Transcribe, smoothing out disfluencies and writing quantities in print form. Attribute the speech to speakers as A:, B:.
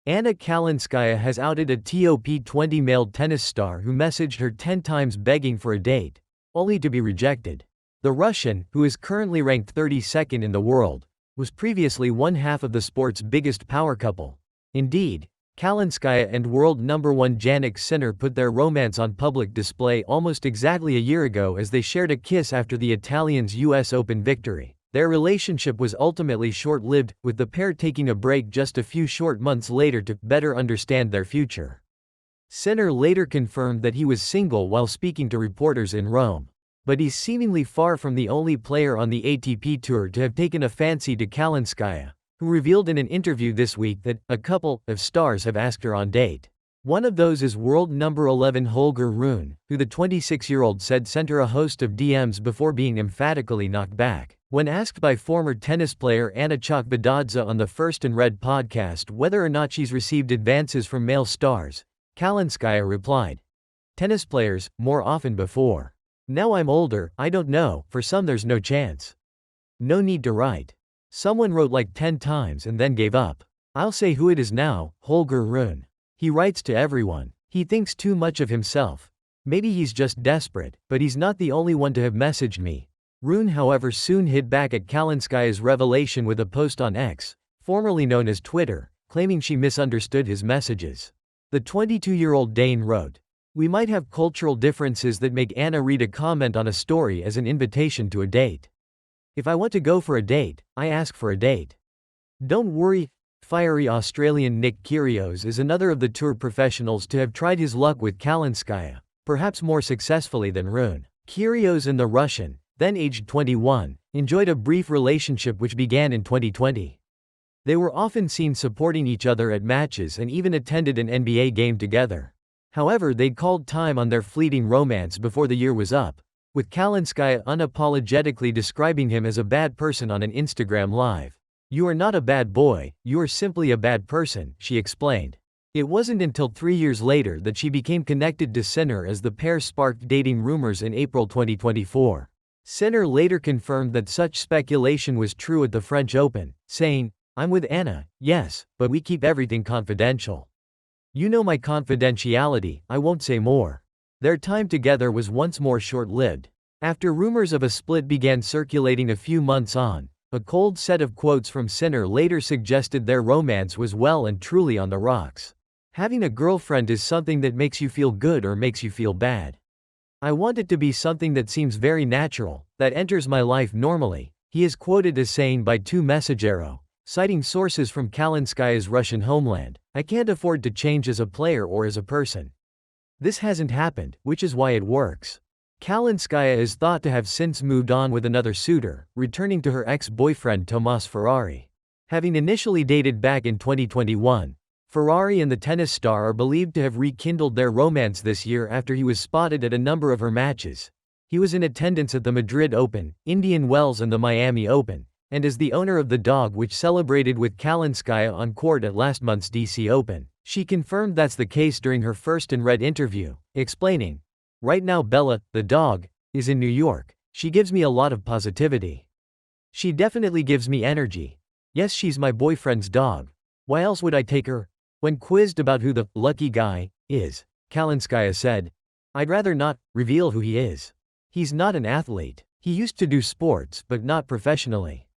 A: Anna Kalinskaya has outed a top 20 male tennis star who messaged her 10 times begging for a date, only to be rejected. The Russian, who is currently ranked 32nd in the world, was previously one half of the sport's biggest power couple. Indeed, Kalinskaya and world number 1 Jannik Sinner put their romance on public display almost exactly a year ago as they shared a kiss after the Italians' US Open victory. Their relationship was ultimately short-lived, with the pair taking a break just a few short months later to better understand their future. Sinner later confirmed that he was single while speaking to reporters in Rome. But he's seemingly far from the only player on the ATP Tour to have taken a fancy to Kalinskaya, who revealed in an interview this week that a couple of stars have asked her on date. One of those is world number 11 Holger Rune, who the 26-year-old said sent her a host of DMs before being emphatically knocked back. When asked by former tennis player Anna Kalinskaya on the First and Red podcast whether or not she's received advances from male stars, Kalinskaya replied, "Tennis players, more often before. Now I'm older, I don't know, for some there's no chance. No need to write. Someone wrote like 10 times and then gave up. I'll say who it is now, Holger Rune. He writes to everyone. He thinks too much of himself. Maybe he's just desperate, but he's not the only one to have messaged me." Rune, however, soon hit back at Kalinskaya's revelation with a post on X, formerly known as Twitter, claiming she misunderstood his messages. The 22-year-old Dane wrote, "We might have cultural differences that make Anna read a comment on a story as an invitation to a date. If I want to go for a date, I ask for a date. Don't worry." Fiery Australian Nick Kyrgios is another of the tour professionals to have tried his luck with Kalinskaya, perhaps more successfully than Rune. Kyrgios and the Russian, then aged 21, enjoyed a brief relationship which began in 2020. They were often seen supporting each other at matches and even attended an NBA game together. However, they'd called time on their fleeting romance before the year was up, with Kalinskaya unapologetically describing him as a bad person on an Instagram Live. "You are not a bad boy, you are simply a bad person," she explained. It wasn't until 3 years later that she became connected to Sinner as the pair sparked dating rumors in April 2024. Sinner later confirmed that such speculation was true at the French Open, saying, "I'm with Anna, yes, but we keep everything confidential. You know my confidentiality, I won't say more." Their time together was once more short-lived. After rumors of a split began circulating a few months on, a cold set of quotes from Sinner later suggested their romance was well and truly on the rocks. "Having a girlfriend is something that makes you feel good or makes you feel bad. I want it to be something that seems very natural, that enters my life normally," he is quoted as saying by 2Messagero, citing sources from Kalinskaya's Russian homeland. "I can't afford to change as a player or as a person. This hasn't happened, which is why it works." Kalinskaya is thought to have since moved on with another suitor, returning to her ex-boyfriend Tomas Ferrari. Having initially dated back in 2021, Ferrari and the tennis star are believed to have rekindled their romance this year after he was spotted at a number of her matches. He was in attendance at the Madrid Open, Indian Wells and the Miami Open, and is the owner of the dog which celebrated with Kalinskaya on court at last month's DC Open. She confirmed that's the case during her First and Red interview, explaining, "Right now Bella, the dog, is in New York. She gives me a lot of positivity. She definitely gives me energy. Yes, she's my boyfriend's dog. Why else would I take her?" When quizzed about who the lucky guy is, Kalinskaya said, "I'd rather not reveal who he is. He's not an athlete. He used to do sports but not professionally.